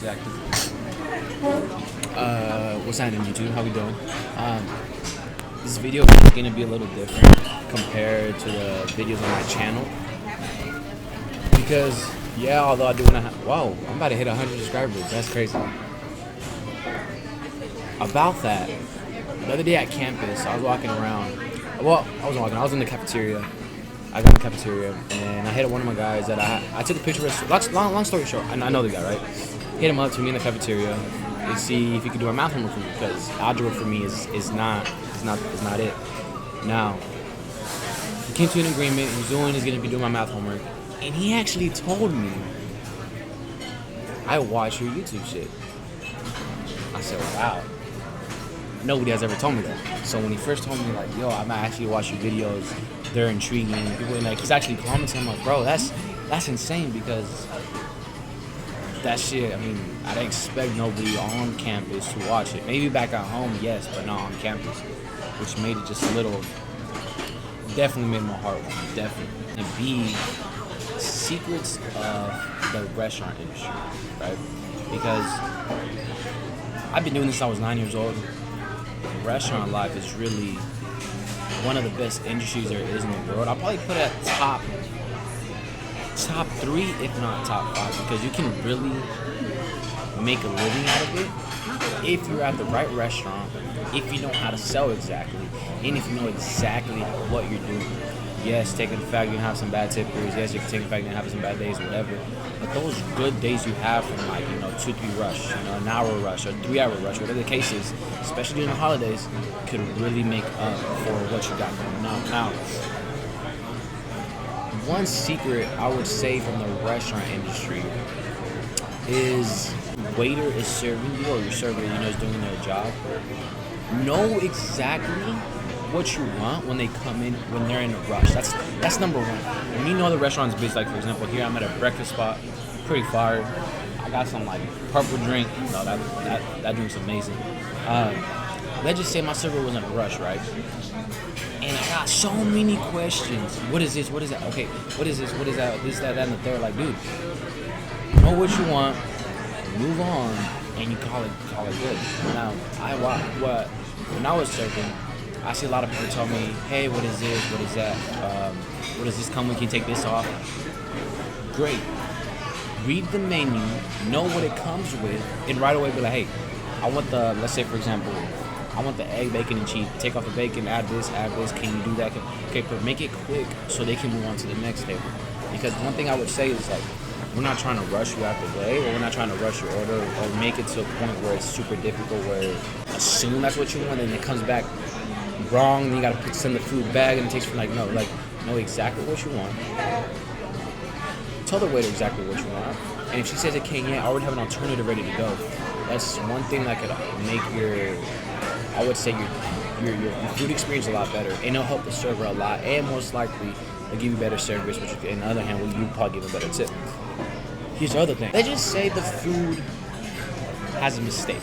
exactly. What's happening, YouTube? How we doing? This video is going to be a little different compared to the videos on my channel because, yeah, although I do want to, whoa, I'm about to hit 100 subscribers. That's crazy. About that, the other day at campus, I was walking around. Well, I was in the cafeteria. I got in the cafeteria, and I hit one of my guys that I took a picture with. Long story short, I know the guy, right? Hit him up to me in the cafeteria to see if he could do my math homework for me because algebra for me is not it. Now, he came to an agreement. He's going to be doing my math homework, and he actually told me, "I watch your YouTube shit." I said, "Wow." Nobody has ever told me that. So when he first told me, like, yo, I might actually watch your videos, they're intriguing. People, like, he's actually commenting. I'm like, bro, that's insane because that shit, I mean, I didn't expect nobody on campus to watch it. Maybe back at home, yes, but not on campus, which made it just a little, definitely made my heart warm, definitely. And B, secrets of the restaurant industry, right? Because I've been doing this since I was 9 years old. Restaurant life is really one of the best industries there is in the world. I'll probably put it at top 3, if not top 5, because you can really make a living out of it if you're at the right restaurant, if you know how to sell exactly, and if you know exactly what you're doing. Yes, taking the fact you're gonna have some bad tippers. Yes, you can take the fact you're gonna have some bad days, whatever. But those good days you have from 2-3 rush, an hour rush or 3-hour rush, whatever the case is, especially during the holidays, could really make up for what you got going on. Now, one secret I would say from the restaurant industry is waiter is serving you or your server, is doing their job. Know exactly what you want when they come in, when they're in a rush. That's number one. When you know the restaurant's busy, like for example, here I'm at a breakfast spot, pretty fire. I got some like purple drink. No, that drink's amazing. Let's just say my server was in a rush, right? And I got so many questions. What is this? What is that? Okay, what is this? What is that? This, that, and the third. Like, dude, know what you want, move on, and you call it good. Now, when I was serving, I see a lot of people tell me, hey, what is this? What is that? What does this come with? Can you take this off? Great. Read the menu, know what it comes with, and right away be like, hey, I want let's say for example, I want the egg, bacon, and cheese. Take off the bacon, add this. Can you do that? Okay, but make it quick so they can move on to the next table. Because one thing I would say is like, we're not trying to rush you out the way, or we're not trying to rush your order, or make it to a point where it's super difficult, where assume that's what you want, and it comes back wrong, and you gotta send the food back, and it takes know exactly what you want. Tell the waiter exactly what you want, and if she says it can't yet, I already have an alternative ready to go. That's one thing that could make your food experience a lot better, and it'll help the server a lot, and most likely they'll give you better service, which on the other hand, you probably give a better tip. Here's the other thing. Let's just say the food has a mistake.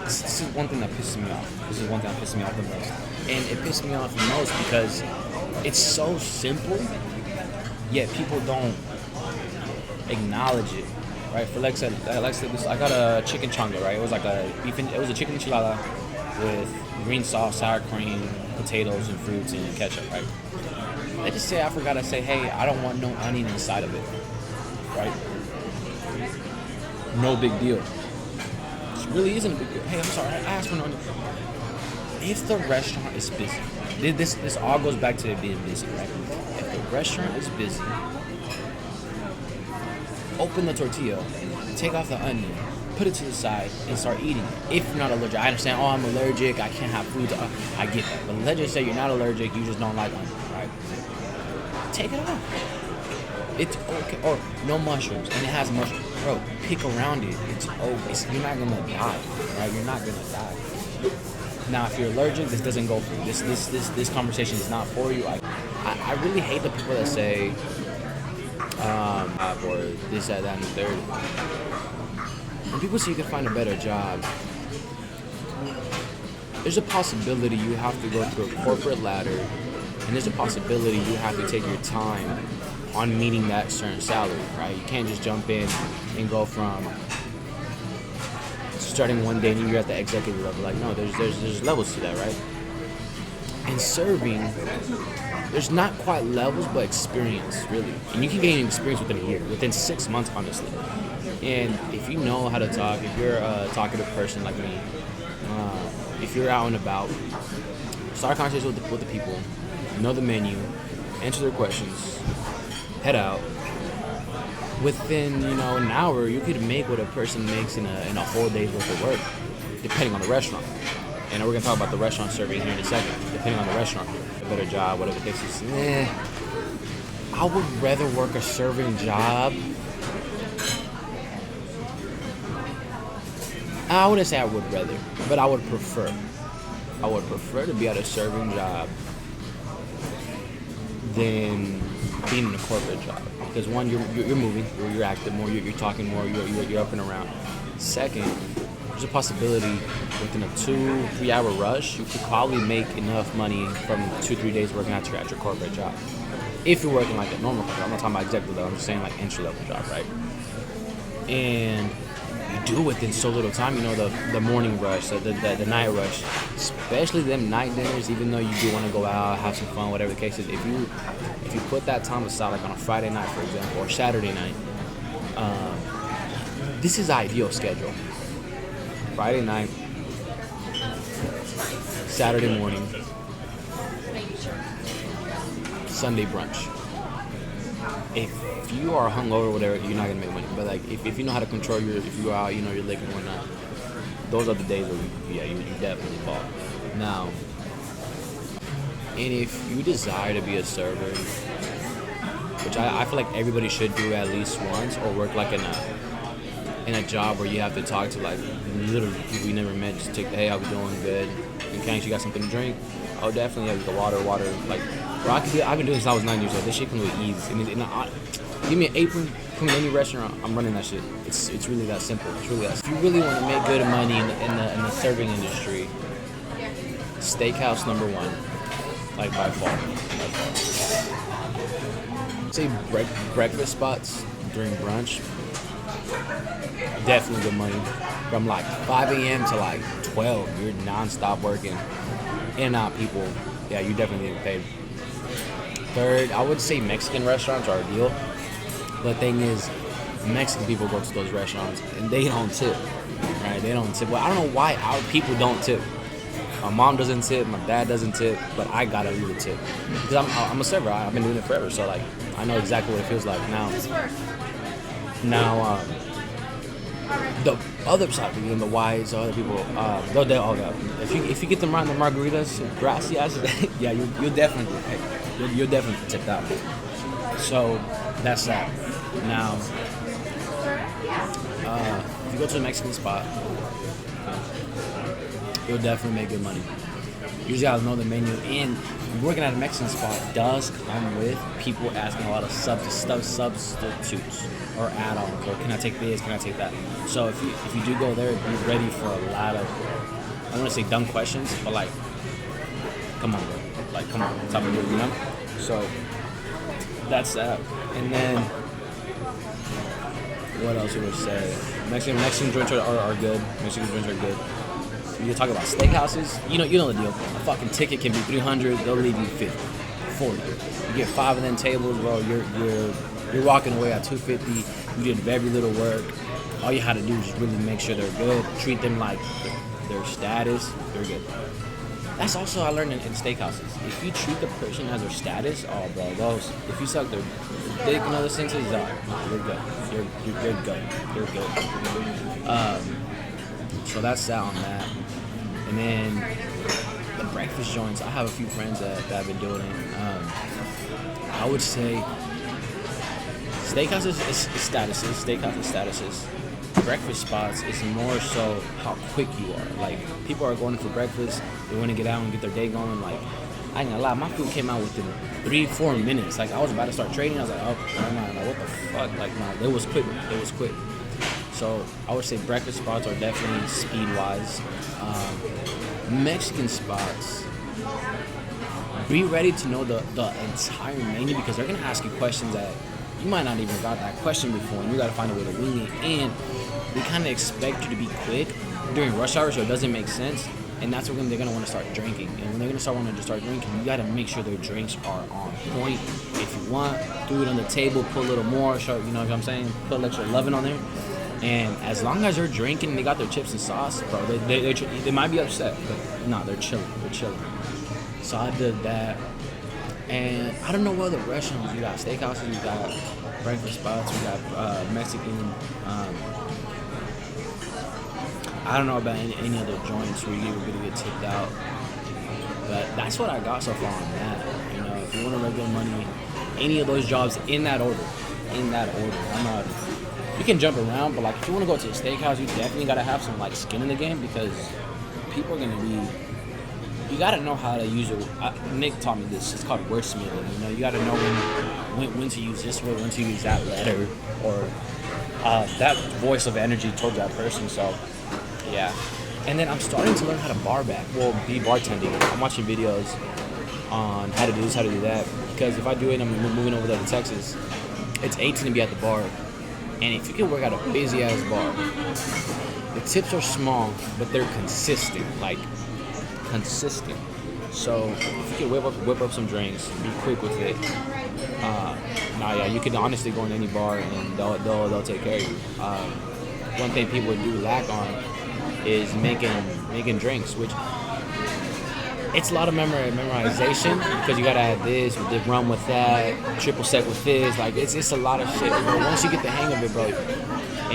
This is one thing that pisses me off. This is one thing that pisses me off the most. And it pissed me off the most because it's so simple, yet people don't acknowledge it, right? For like I said, I got a chicken changa, right? It was a chicken enchilada with green sauce, sour cream, potatoes, and fruits, and ketchup, right? Let's just say I forgot to say, hey, I don't want no onion inside of it, right? No big deal. It really isn't a big deal. Hey, I'm sorry, I asked for no onion. If the restaurant is busy, this all goes back to it being busy, right? If the restaurant is busy, open the tortilla, take off the onion, put it to the side, and start eating it. If you're not allergic, I understand, I'm allergic, I can't have food, I get that. But let's just say you're not allergic, you just don't like onion, right? Take it off. It's okay. Or no mushrooms, and it has mushrooms. Bro, pick around it. It's okay. You're not gonna die, right? You're not gonna die. Now, if you're allergic, this doesn't go for you. This conversation is not for you. I really hate the people that say, or this, that, and the third. When people say you can find a better job, there's a possibility you have to go through a corporate ladder, and there's a possibility you have to take your time on meeting that certain salary, right? You can't just jump in and go from starting one day and you're at the executive level. Like, no, there's levels to that, right? And serving, there's not quite levels, but experience, really. And you can gain experience within a year, within 6 months, honestly. And if you know how to talk, if you're a talkative person like me, if you're out and about, start a conversation with the people, know the menu, answer their questions, head out. Within, an hour, you could make what a person makes in a whole day's worth of work, depending on the restaurant. And we're going to talk about the restaurant survey here in a second, depending on the restaurant. A better job, whatever it takes. I would rather work a serving job. I wouldn't say I would rather, but I would prefer. I would prefer to be at a serving job than being in a corporate job. Because one, you're moving, you're active more, you're talking more, you're up and around. Second, there's a possibility within a 2-3 hour rush, you could probably make enough money from 2-3 days working at your corporate job. If you're working like a normal job, I'm not talking about executive level, I'm just saying like entry level job, right? And you do it within so little time, the morning rush, the night rush, especially them night dinners, even though you do want to go out, have some fun, whatever the case is, if you put that time aside, like on a Friday night, for example, or Saturday night, this is ideal schedule. Friday night, Saturday morning, Sunday brunch. If you are hungover or whatever, you're not gonna make money. But like, if you know how to control if you go out, you're liquor and whatnot, those are the days where you definitely fall. Now, and if you desire to be a server, which I feel like everybody should do at least once, or work like in a job where you have to talk to like literally people you never met, just take, hey, how we doing, good, in case you got something to drink. Oh, definitely have the water, like, bro, I've been doing this since I was 9 years old. This shit comes with ease. Give me an apron, come to any restaurant, I'm running that shit. It's really that simple. It's really that simple. If you really want to make good money in the serving industry, steakhouse number one, like by far. Say breakfast spots during brunch, definitely good money. From like 5 a.m. to like 12, you're non-stop working. And people, yeah, you definitely get paid. Third, I would say Mexican restaurants are ideal. The thing is, Mexican people go to those restaurants and they don't tip, right? They don't tip. Well, I don't know why our people don't tip. My mom doesn't tip, my dad doesn't tip, but I gotta leave a tip because I'm a server. I've been doing it forever, so like I know exactly what it feels like now. The other side, the wise other people, they all got. If you get them around the margaritas, gracias, yeah, you'll definitely tip that. So that's that. Now, if you go to a Mexican spot, you'll definitely make good money. You just gotta know the menu, and working at a Mexican spot does come with people asking a lot of substitutes or add-ons, or can I take this, can I take that? So if you do go there, be ready for a lot of, I want to say dumb questions, but like, come on, bro, like come on, type of deal, So that's that. And then what else would I say? Mexican joints are good. Mexican joints are good. You talk about steakhouses, you know the deal. A fucking ticket can be $300, they'll leave you $50, $40. You get 5 of them tables, bro, you're walking away at $250. You did very little work. All you had to do is just really make sure they're good. Treat them like their status, they're good. That's also I learned in steakhouses. If you treat the person as their status, oh bro, those, if you suck their dick in other senses, you're good. You're good. You're good. So that's that on that. And then the breakfast joints, I have a few friends that have been doing it. I would say steakhouses is statuses. Steakhouse is statuses. Breakfast spots is more so how quick you are. Like, people are going for breakfast, they want to get out and get their day going. Like, I ain't gonna lie, my food came out within 3-4 minutes. Like, I was about to start trading, I was like, oh, no, what the fuck? Like, no, it was quick. So I would say breakfast spots are definitely speed-wise. Mexican spots, be ready to know the entire menu, because they're gonna ask you questions that you might not even got that question before, and you gotta find a way to wing it. And they kind of expect you to be quick, during rush hour, so it doesn't make sense. And that's when they're gonna want to start drinking. And when they're gonna wanting to start drinking, you gotta make sure their drinks are on point. If you want, do it on the table, put a little more, show, you know what I'm saying? Put a extra loving on there. And as long as they're drinking, they got their chips and sauce, bro. They might be upset, but no, they're chilling. They're chilling. So I did that. And I don't know what other restaurants. You got steakhouses, you got breakfast spots, you got Mexican. I don't know about any other joints where you're gonna get tipped out, but that's what I got so far on that. You know, if you want to regular money, any of those jobs in that order. I'm not. You can jump around, but like if you want to go to a steakhouse, you definitely gotta have some like skin in the game because people are gonna be. You gotta know how to use it. Nick taught me this. It's called wordsmithing. You know, you gotta know when to use this word, when to use that letter, or that voice of energy towards that person. So. Yeah, and then I'm starting to learn how to be bartending. I'm watching videos on how to do this, how to do that, because if I do it, I'm moving over there to Texas. It's 18 to be at the bar, and if you can work at a busy ass bar, the tips are small, but they're consistent, So if you can whip up some drinks, be quick with it. You can honestly go in any bar and they'll take care of you. One thing people do lack on is making drinks, which it's a lot of memorization because you gotta add this with the rum with that, triple sec with this. Like it's a lot of shit. But once you get the hang of it, bro,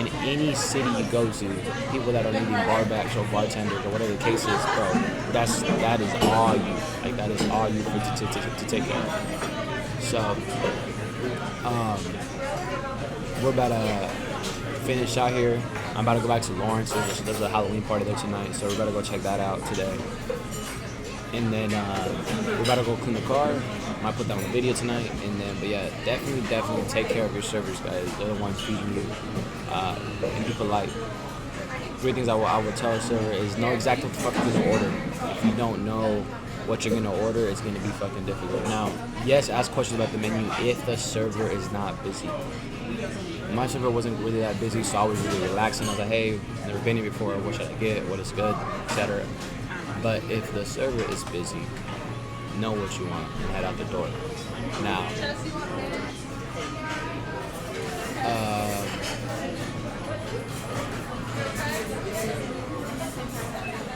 in any city you go to, people that are needing bar backs or bartenders or whatever the case is, bro, that is all you. Like that is all you to take care of. So we're about to finish out here. I'm about to go back to Lawrence. There's a Halloween party there tonight, so we're about to go check that out today. And then we're about to go clean the car. Might put that on the video tonight. And then, but yeah, definitely take care of your servers, guys. They're the ones feeding you. And be polite. 3 things I would tell a server is know exactly what the fuck you're gonna order. If you don't know what you're gonna order, it's gonna be fucking difficult. Now, yes, ask questions about the menu if the server is not busy. My server wasn't really that busy, so I was really relaxing. I was like, hey, never been here before. What should I get? What is good? Etc. But if the server is busy, know what you want and head out the door. Now,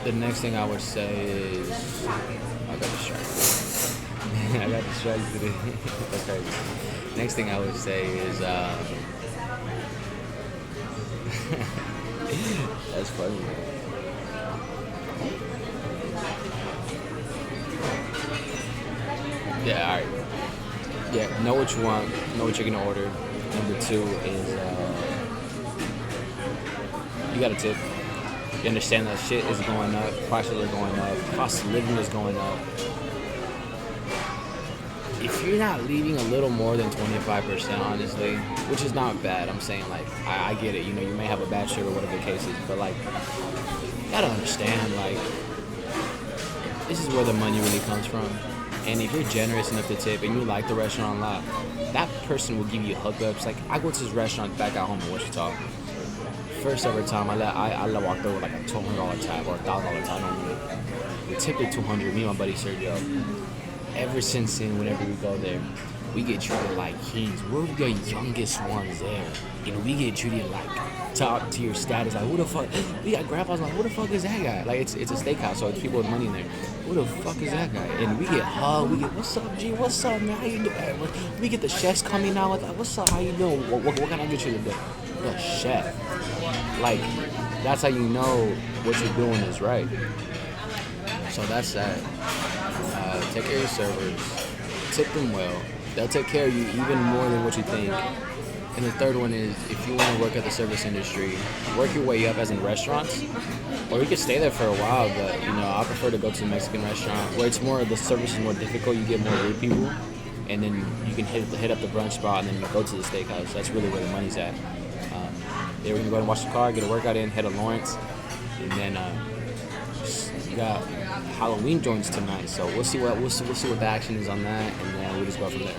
the next thing I would say is I got distracted. I got distracted. That's crazy. Next thing I would say is that's funny. Yeah, alright. Yeah, know what you want, know what you're gonna order. Number 2 is you gotta tip. You understand that shit is going up, prices are going up, cost of living is going up. If you're not leaving a little more than 25%, honestly, which is not bad, I'm saying, like, I get it, you know, you may have a bad shirt or whatever the case is, but, like, you gotta understand, like, this is where the money really comes from. And if you're generous enough to tip and you like the restaurant a lot, that person will give you hookups. Like, I go to this restaurant back at home in Wichita. First ever time, I walked over with like a $200 tab or a $1,000 tab on me. We tipped it $200, me and my buddy Sergio. Ever since then, whenever we go there, we get treated like kings. We're the youngest ones there. You know, we get treated like top tier status. Like, who the fuck? We got grandpas like, who the fuck is that guy? Like, it's a steakhouse, so it's people with money in there. Who the fuck is that guy? And we get hugged. We get, what's up, G? What's up, man? How you doing? We get the chefs coming out with, like, what's up? How you doing? What can I get you today? The chef. Like, that's how you know what you're doing is right. So that's that. Take care of your servers. Tip them well. They'll take care of you even more than what you think. And the third one is, if you want to work at the service industry, work your way up as in restaurants, or you could stay there for a while, but, you know, I prefer to go to a Mexican restaurant where it's more, the service is more difficult, you get more rude people, and then you can hit up the brunch spot, and then you go to the steakhouse. That's really where the money's at. We're going to go and wash the car, get a workout in, head to Lawrence, and then you got Halloween joints tonight, so we'll see what the action is on that, and then we'll just go from there.